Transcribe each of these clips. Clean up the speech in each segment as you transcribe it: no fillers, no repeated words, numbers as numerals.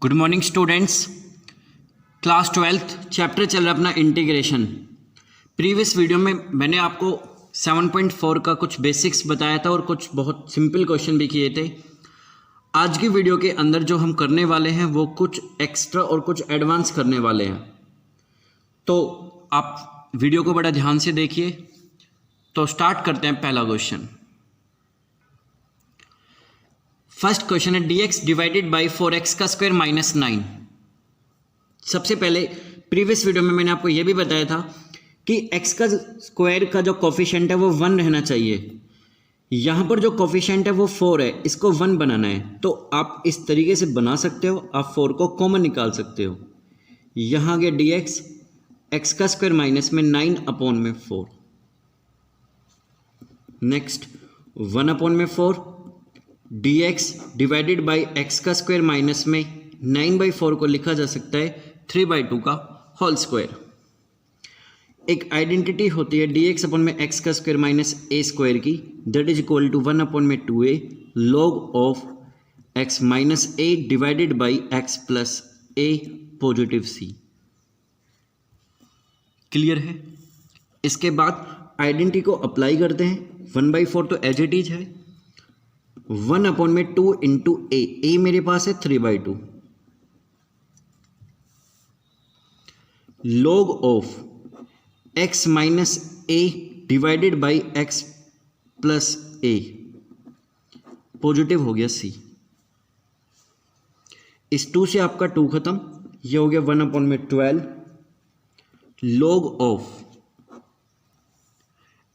Good morning students. Class 12th chapter चल रहा है अपना इंटीग्रेशन। प्रीवियस वीडियो में मैंने आपको 7.4 का कुछ बेसिक्स बताया था और कुछ बहुत सिंपल क्वेश्चन भी किए थे। आज की वीडियो के अंदर जो हम करने वाले हैं वो कुछ एक्स्ट्रा और कुछ एडवांस करने वाले हैं, तो आप वीडियो को बड़ा ध्यान से देखिए। तो स्टार्ट करते हैं पहला क्वेश्चन। फर्स्ट क्वेश्चन है dx डिवाइडेड बाई 4x का स्क्वायर माइनस 9। सबसे पहले प्रीवियस वीडियो में मैंने आपको यह भी बताया था कि x का स्क्वायर का जो कोफिशिएंट है वो 1 रहना चाहिए। यहाँ पर जो कोफिशिएंट है वो 4 है, इसको 1 बनाना है, तो आप इस तरीके से बना सकते हो। आप 4 को कॉमन निकाल सकते हो। यहाँ गया dx, x का स्क्वायर माइनस में 9 अपॉन में 4, नेक्स्ट 1 अपॉन में 4 dx डिवाइडेड बाई एक्स का स्क्वायर माइनस में 9/4 को लिखा जा सकता है 3/2 का होल स्क्वायर। एक आइडेंटिटी होती है dx अपॉन में एक्स का स्क्वायर माइनस a स्क्वायर की, that is equal to 1 upon में 2a log of x minus a divided by x plus a positive c। Clear है? इसके बाद आइडेंटिटी को अप्लाई करते हैं। 1/4 तो एज इट इज है, 1 अपॉन में 2 इंटू ए मेरे पास है 3/2 log of x minus a divided by x plus a, positive हो गया c। इस 2 से आपका 2 खत्म, ये हो गया 1 अपॉन में 12 log ऑफ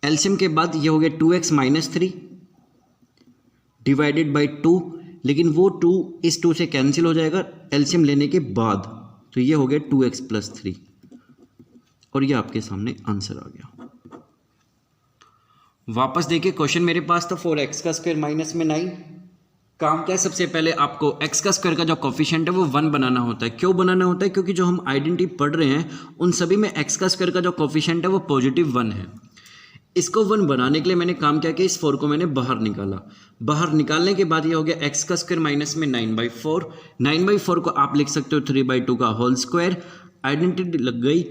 एलसीएम के बाद ये हो गया 2x माइनस 3 डिवाइडेड बाई 2, लेकिन वो 2 इस 2 से कैंसिल हो जाएगा एलसीएम लेने के बाद, तो ये हो गया 2x प्लस 3 और ये आपके सामने आंसर आ गया। वापस देखिए क्वेश्चन मेरे पास था 4x का स्क्वायर माइनस में 9। काम क्या है? सबसे पहले आपको x का स्क्वायर का जो कोफिशिएंट है वो 1 बनाना होता है। क्यों बनाना होता है? क्योंकि जो हम आइडेंटिटी पढ़ रहे हैं उन सभी में x का स्क्वायर का जो कोफिशिएंट है वो पॉजिटिव 1 है। इसको 1 बनाने के लिए मैंने काम क्या किया, इस 4 को मैंने बाहर निकाला। बाहर निकालने के बाद ये हो गया x का स्क्वायर माइनस में 9/4। 9/4 को आप लिख सकते हो 3/2 का होल स्क्वायर। आइडेंटिटी लग गई।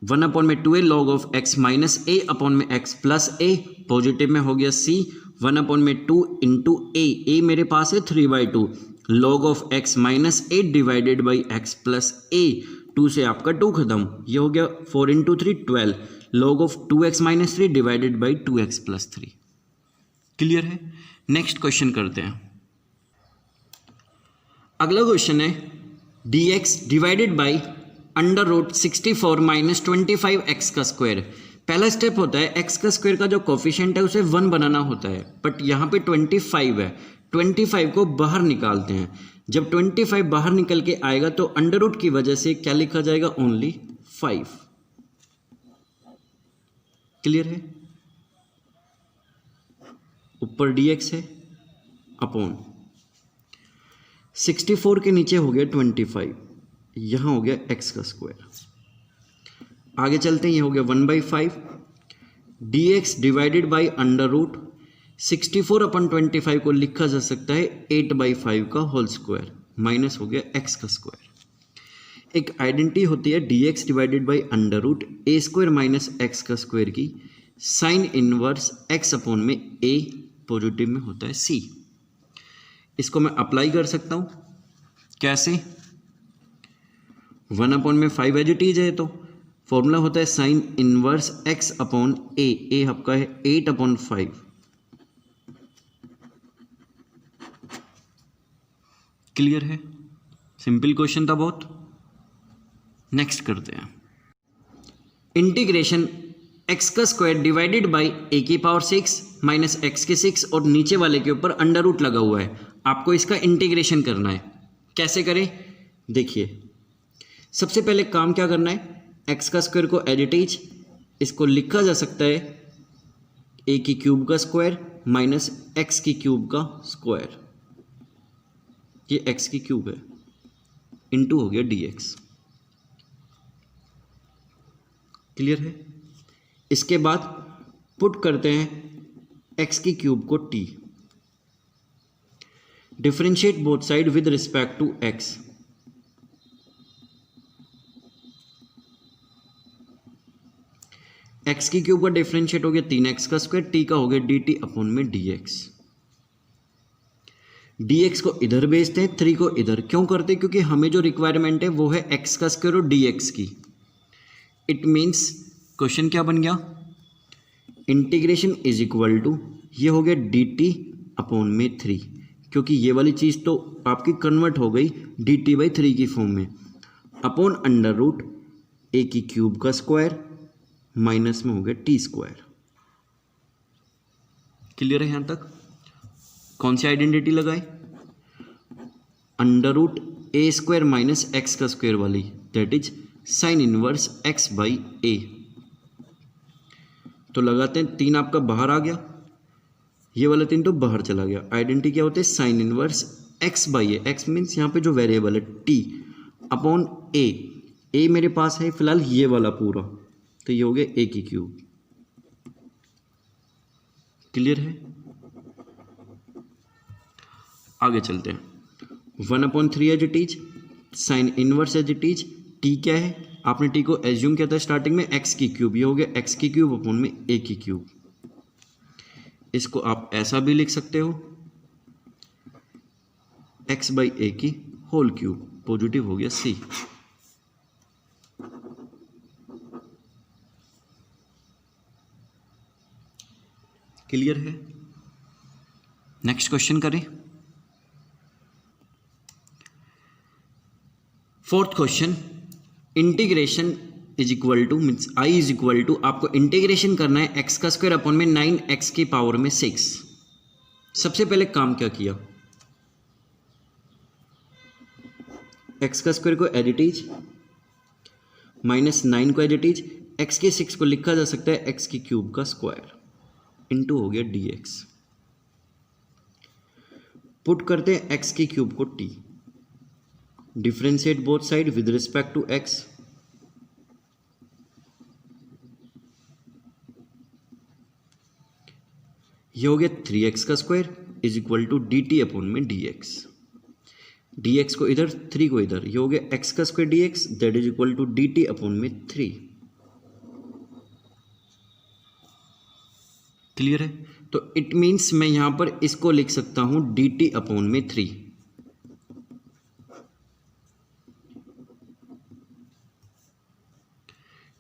1 अपॉन में 2a log of x minus a upon में x प्लस a, पॉजिटिव में हो गया c। 1 अपॉन में 2 इंटू a मेरे पास है 3/2 log of x minus a divided by x plus a। 2 से आपका 2 खत्म, ये हो गया 4 into 3 12 log of 2x minus 3 divided by 2x plus 3। Clear है? नेक्स्ट क्वेश्चन करते हैं। अगला क्वेश्चन है dx divided by under root 64 minus 25x का स्क्वायर। पहला स्टेप होता है x का स्क्वायर का जो कोफिशिएंट है उसे 1 बनाना होता है, बट यहाँ पे 25 है। 25 को बाहर निकालते हैं। जब 25 बाहर निकल के आएगा तो अंडर रूट की वजह से क्या लिखा जाएगा? ओनली 5। क्लियर है? ऊपर dx है अपॉन 64 के नीचे हो गया 25, यहां हो गया x का स्क्वायर। आगे चलते हैं, ये हो गया 1/5 dx divided by under root 64 upon 25 को लिखा जा सकता है 8/5 का होल स्क्वायर, माइनस हो गया x का स्क्वायर। एक आइडेंटिटी होती है dx divided by under root a square minus x का स्क्वायर की, साइन इनवर्स x अपॉन में a, पॉजिटिव में होता है c। इसको मैं अप्लाई कर सकता हूं। कैसे? 1 अपॉन में 5 एज इट इज है, तो फॉर्मूला होता है sign inverse x upon a आपका है 8/5। क्लियर है? सिंपल क्वेश्चन था बहुत। नेक्स्ट करते हैं। इंटीग्रेशन x का स्क्वायर डिवाइडेड बाई a की पावर 6 माइनस x के 6 और नीचे वाले के ऊपर अंडर रूट लगा हुआ है। आपको इसका इंटीग्रेशन करना है। कैसे करें? देखिए, सबसे पहले काम क्या करना है, x का स्क्वायर को एज इट इज इसको लिखा जा सकता है a की क्यूब का स्क्वायर माइनस x की क्यूब का स्क्वायर, ये x की क्यूब है, इनटू हो गया dx। क्लियर है? इसके बाद पुट करते हैं x की क्यूब को t, differentiate both side with respect to x. X की क्यूब का डिफरेंशिएट हो गया 3x का स्क्वायर, टी का हो गया dt अपॉन में dx। dx को इधर भेजते हैं, 3 को इधर क्यों करते हैं? क्योंकि हमें जो रिक्वायरमेंट है वो है x का स्क्वायर और dx की। इट मीन्स क्वेश्चन क्या बन गया, इंटीग्रेशन इज इक्वल टू ये हो गया dt अपॉन में 3, क्योंकि ये वाली चीज़ तो आपकी कन्वर्ट हो गई dt/3 की फॉर्म में, अपॉन अंडर रूट a की क्यूब का स्क्वायर माइनस में हो गया टी स्क्वायर। क्लियर है यहां तक? कौन सी आइडेंटिटी लगाए? Under root a square minus x का स्क्वायर वाली, that is sine inverse x by a. तो लगाते हैं, 3 आपका बाहर आ गया, ये वाला 3 तो बाहर चला गया। आइडेंटिटी क्या होते हैं? Sign inverse x by A. X means यहाँ पे जो वेरिएबल है टी अपॉन ए। ए मेरे पास है फिलहाल ये वाला पूरा, तो ये हो गया ए की क्यूब। क्लियर है? आगे चलते हैं। 1/3 as it is, sine inverse as it is, t क्या है? आपने टी को एज्यूम किया था स्टार्टिंग में एक्स की क्यूब, ये हो गया एक्स की क्यूब अपॉन में ए की क्यूब। इसको आप ऐसा भी लिख सकते हो, एक्स बाई ए की होल क्यूब, पॉजिटिव हो गया सी। क्लियर है? नेक्स्ट क्वेश्चन करें। 4th question, integration is equal to means I is equal to, आपको इंटीग्रेशन करना है एक्स का स्क्वायर अपॉन में 9x की पावर में 6। सबसे पहले काम क्या किया, एक्स का स्क्वायर को एज इट इज माइनस 9 को एज इट इज, एक्स के 6 को लिखा जा सकता है एक्स की क्यूब का स्क्वायर इंटू हो गया dx। पुट करते हैं एक्स की क्यूब को t, differentiate both side with respect to x। ये हो गया 3x का square is equal to dt upon में dx। dx को इधर 3 को इधर, ये हो गया x का square dx that is equal to dt upon में 3। क्लियर है? तो इट मीन्स मैं यहां पर इसको लिख सकता हूं dt अपॉन में 3।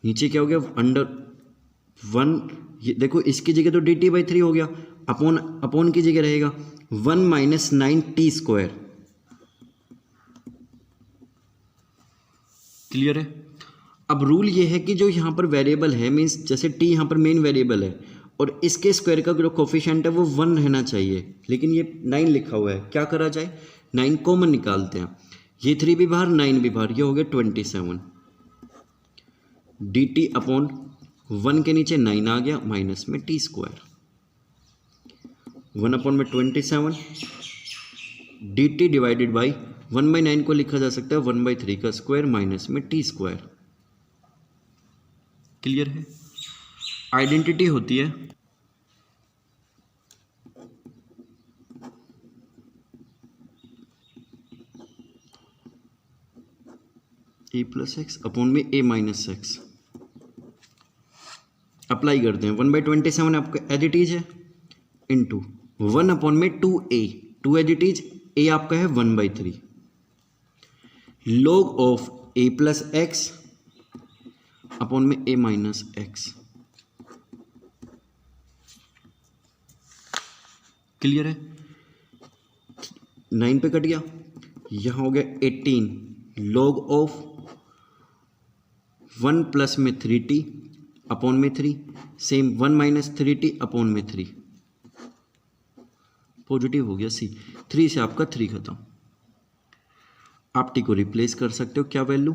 नीचे क्या हो गया, अंडर 1, ये देखो इसकी जगह तो dt/3 हो गया, अपॉन की जगह रहेगा 1 माइनस 9t स्क्वायर। क्लियर है? अब रूल ये है कि जो यहाँ पर वेरिएबल है मीन्स जैसे t यहाँ पर मेन वेरिएबल है और इसके स्क्वायर का जो कोफिशिएंट है वो 1 रहना चाहिए, लेकिन ये 9 लिखा हुआ है। क्या करा जाए, 9 कॉमन निकालते हैं, ये 3 भी बाहर 9 भी बाहर, ये हो गया 27। dt अपॉन 1 के नीचे 9 आ गया माइनस में टी स्क्वायर, 1 अपॉन में 27 dt डिवाइडेड बाई 1/9 को लिखा जा सकता है 1/3 का स्क्वायर माइनस में टी स्क्वायर। क्लियर है? आइडेंटिटी होती है a प्लस एक्स अपॉन में a माइनस एक्स। अप्लाई करते हैं, 1/27 आपका एज इट इज है इंटू 1 अपॉन में 2a, 2 as it is, a आपका है 1/3 log of a plus x upon में a माइनस एक्स। क्लियर है? 9 पे कट गया, यहां हो गया 18 log ऑफ 1 प्लस में 3t अपॉन में 3, सेम 1 माइनस 3t अपॉन में 3, पॉजिटिव हो गया सी। 3 से आपका 3 खत्म। आप टी को रिप्लेस कर सकते हो, क्या वैल्यू,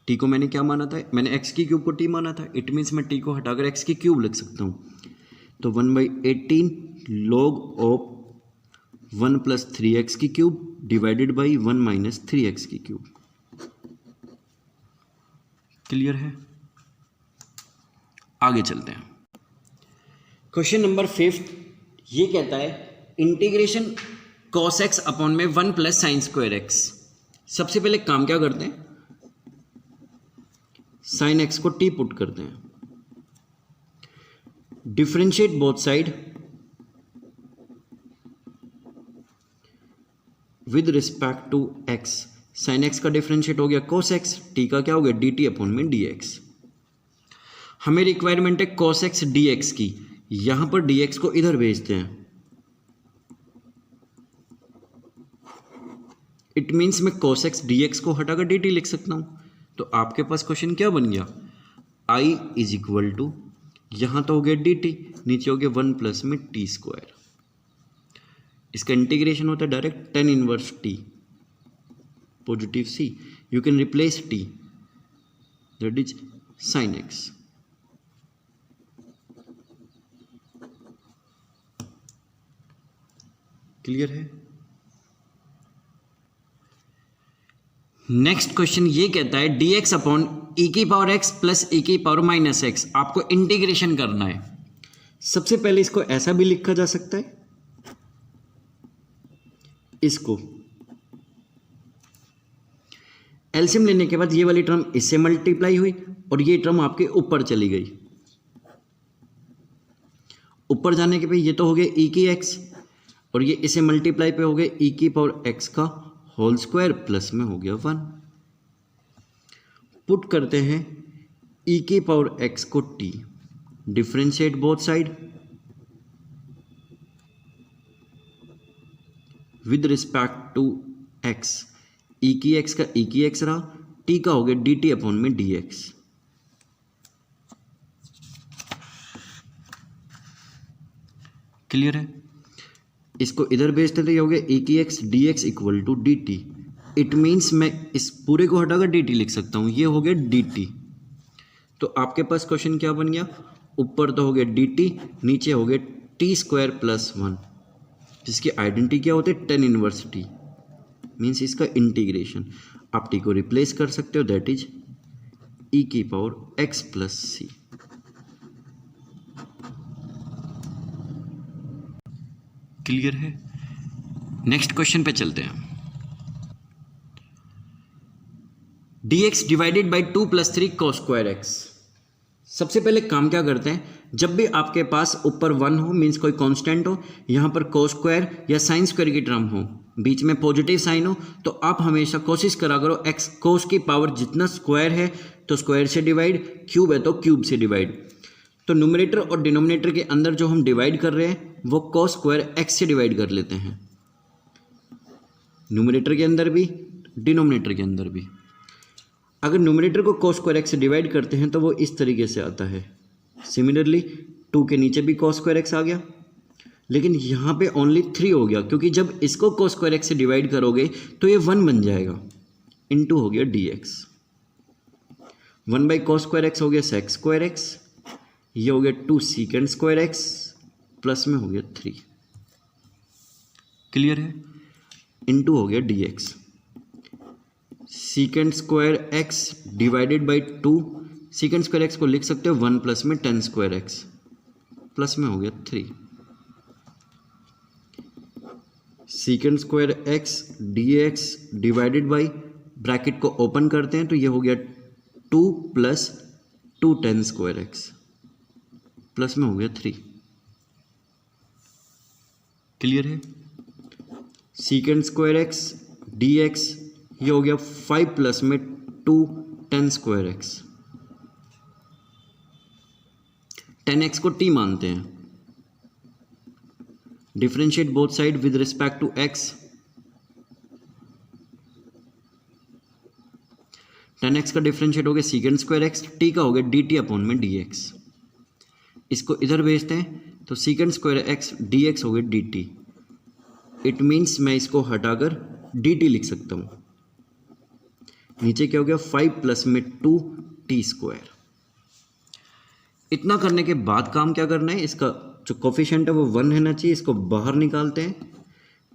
टी को मैंने क्या माना था, मैंने एक्स की क्यूब को टी माना था, इट मीन्स मैं टी को हटाकर एक्स की क्यूब लिख सकता हूँ। तो 1/18 log ऑफ 1 प्लस 3x की cube divided by 1 minus 3x की क्यूब। क्लियर है? आगे चलते हैं। क्वेश्चन नंबर 5 ये कहता है इंटीग्रेशन cos x अपॉन में 1 प्लस साइन स्क्वायर एक्स। सबसे पहले काम क्या करते हैं, साइन एक्स को t पुट करते हैं, differentiate both side with respect to x। Sine x का डिफरेंशिएट हो गया cos x, t का क्या हो गया dt अपॉन में dx। हमें रिक्वायरमेंट है cos x dx की, यहां पर dx को इधर भेजते हैं। इट मीन्स मैं cos x dx को हटाकर dt लिख सकता हूं। तो आपके पास क्वेश्चन क्या बन गया, I इज इक्वल टू, यहां तो हो गया dt, नीचे हो गया 1 प्लस में t स्क्वायर। इसका इंटीग्रेशन होता है direct tan inverse t positive c, you can replace t, that is sin x। Clear है। नेक्स्ट क्वेश्चन ये कहता है dx अपॉन e की पावर x प्लस e की पावर माइनस एक्स, आपको इंटीग्रेशन करना है। सबसे पहले इसको ऐसा भी लिखा जा सकता है, इसको एलसीएम लेने के बाद ये वाली टर्म इससे मल्टीप्लाई हुई और ये टर्म आपके ऊपर चली गई। ऊपर जाने के बाद ये तो हो गया e की x और ये इसे मल्टीप्लाई पे हो गया e की पावर x का होल स्क्वायर प्लस में हो गया 1। पुट करते हैं e की पावर x को t, differentiate both side with respect to x। e की x का e की x रहा, t का हो गया dt अपॉन में dx। क्लियर है। इसको इधर भेजते थे, ये हो गया e की x dx equal to dt। It means मैं इस पूरे को हटाकर dt लिख सकता हूं, ये हो गया dt। तो आपके पास क्वेश्चन क्या बन गया, ऊपर तो हो गया dt, नीचे हो गया t स्क्वायर प्लस 1, जिसकी आइडेंटिटी क्या होती है tan इनवर्स t, मीन्स इसका इंटीग्रेशन। आप t को रिप्लेस कर सकते हो, दैट इज e की power x plus c। Clear है। नेक्स्ट क्वेश्चन पे चलते हैं। dx divided by 2 plus 3 cos square x. सबसे पहले काम क्या करते हैं, जब भी आपके पास ऊपर 1 हो, मीन्स कोई कांस्टेंट हो, यहां पर cos स्क्वायर या साइन स्क्वायर की टर्म हो, बीच में पॉजिटिव साइन हो, तो आप हमेशा कोशिश करा करो x cos की पावर जितना स्क्वायर है तो स्क्वायर से डिवाइड, क्यूब है तो क्यूब से डिवाइड। तो न्यूमरेटर और डिनोमिनेटर के अंदर जो हम डिवाइड कर रहे हैं वो cos स्क्वायर x से डिवाइड कर लेते हैं, न्यूमरेटर के अंदर भी डिनोमिनेटर के अंदर भी। अगर न्यूमरेटर को cos स्क्वायर x से डिवाइड करते हैं तो वो इस तरीके से आता है। सिमिलरली 2 के नीचे भी cos स्क्वायर x आ गया, लेकिन यहाँ पे ओनली 3 हो गया, क्योंकि जब इसको cos स्क्वायर x से डिवाइड करोगे तो ये 1 बन जाएगा, इनटू हो गया dx। 1 by cos square x हो गया sec स्क्वायर x, ये हो गया 2 secant स्क्वायर x प्लस में हो गया 3। क्लियर है। इनटू हो गया dx, secant square x divided by 2, secant square x को लिख सकते हो 1 प्लस में tan स्क्वायर x प्लस में हो गया 3। secant square x dx divided by, bracket को ओपन करते हैं तो ये हो गया 2 plus 2 tan square x plus में हो गया 3। क्लियर है। secant स्क्वायर x dx, ये हो गया 5 प्लस में 2 tan square x, tan x को t मानते हैं, differentiate both side with respect to x। tan x का डिफरेंशिएट हो गया secant स्क्वायर x, t का हो गया dt अपॉन में dx। इसको इधर भेजते हैं तो secant स्क्वायर x dx हो गया dt। इट मीन्स मैं इसको हटाकर dt लिख सकता हूं, नीचे क्या हो गया 5 प्लस में 2 t स्क्वायर। इतना करने के बाद काम क्या करना है, इसका जो कोफिशिएंट है वो 1 रहना चाहिए, इसको बाहर निकालते हैं,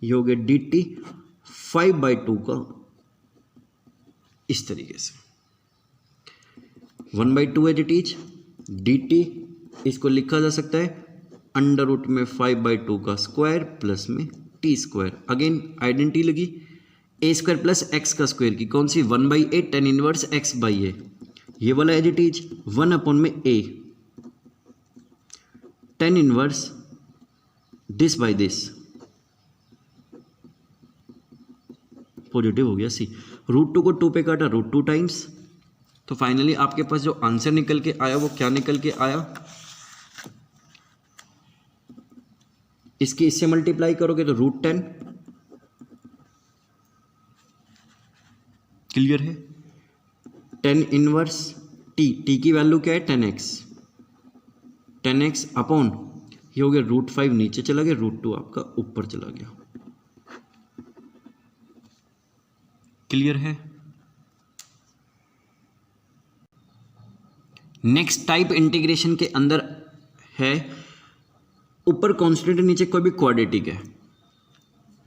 ये हो गया dt 5/2 का इस तरीके से, 1/2 है dt, dt इसको लिखा जा सकता है अंडर रूट में 5/2 का स्क्वायर प्लस में टी स्क्वायर, अगेन आइडेंटिटी लगी, ए स्क्वायर प्लस एक्स का स्क्वायर की कौन सी 1/a tan inverse x by a, ये वाला एज इट इज 1 में a tan inverse this by this, positive हो गया सी, √2 को 2 पे काटा √2 टाइम्स, तो फाइनली आपके पास जो आंसर निकल के आया वो क्या निकल के आया, इसकी इससे मल्टीप्लाई करोगे तो √10, क्लियर है, tan इनवर्स टी की वैल्यू क्या है 10x अपॉन ये हो गया √5 नीचे चला गया, √2 आपका ऊपर चला गया, क्लियर है। नेक्स्ट टाइप इंटीग्रेशन के अंदर है ऊपर कांस्टेंट नीचे कोई भी क्वाड्रेटिक है,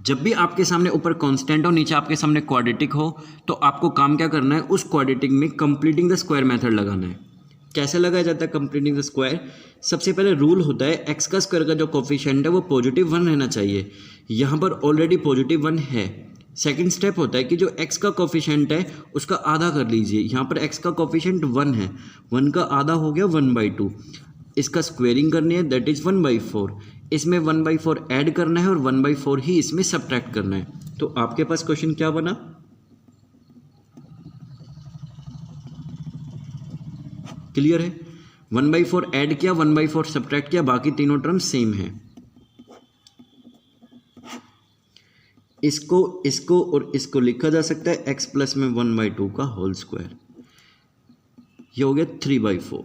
जब भी आपके सामने ऊपर कांस्टेंट हो नीचे आपके सामने क्वाड्रेटिक हो तो आपको काम क्या करना है, उस क्वाड्रेटिक में कंप्लीटिंग द स्क्वायर मेथड लगाना है। कैसे लगाया जाता है कंप्लीटिंग द स्क्वायर, सबसे पहले रूल होता है एक्स का स्क्वायर का जो कोफिशिएंट है वो +1 रहना चाहिए, यहाँ पर ऑलरेडी +1 है। सेकंड स्टेप होता है कि जो x का कोफिशिएंट है उसका आधा कर लीजिए, यहाँ पर x का कोफिशिएंट 1 है, 1 का आधा हो गया 1/2, इसका स्क्वेयरिंग करनी है दैट इज़ 1/4, इसमें 1/4 ऐड करना है और 1/4 ही इसमें सब्ट्रैक्ट करना है। तो आपके पास क्वेश्चन क्या बना, क्लियर है, 1/4 ऐड किया 1/4 सब्ट्रैक्ट किया, बाकी तीनों टर्म सेम है। इसको और इसको लिखा जा सकता है x प्लस में 1/2 का होल स्क्वायर, ये हो गया 3/4,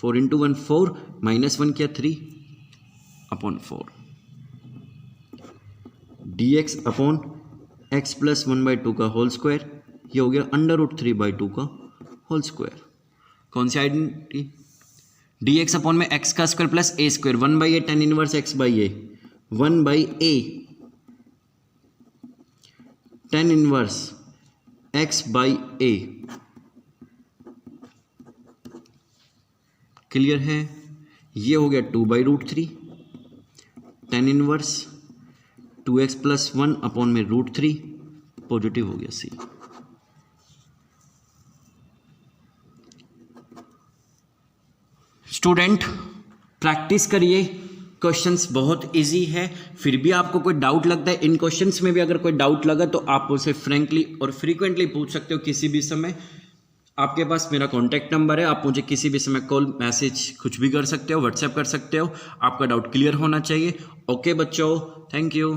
4 × 1 4 -1 किया 3 upon 4 dx upon x plus 1/2 का होल स्क्वायर, ये हो गया √3/2 का होल स्क्वायर। कौन सी आइडेंटिटी, dx अपॉन में x का square plus a square 1/a tan inverse x by A, 1/a tan inverse x by A, clear है, ये हो गया 2/√3 tan inverse 2x plus 1 upon में √3, पॉजिटिव हो गया सी। स्टूडेंट प्रैक्टिस करिए, क्वेश्चंस बहुत इजी है, फिर भी आपको कोई डाउट लगता है इन क्वेश्चंस में भी अगर कोई डाउट लगा तो आप उसे फ्रैंकली और फ्रीक्वेंटली पूछ सकते हो किसी भी समय। आपके पास मेरा कॉन्टैक्ट नंबर है, आप मुझे किसी भी समय कॉल मैसेज कुछ भी कर सकते हो, व्हाट्सएप कर सकते हो, आपका डाउट क्लियर होना चाहिए। ओके बच्चों, थैंक यू।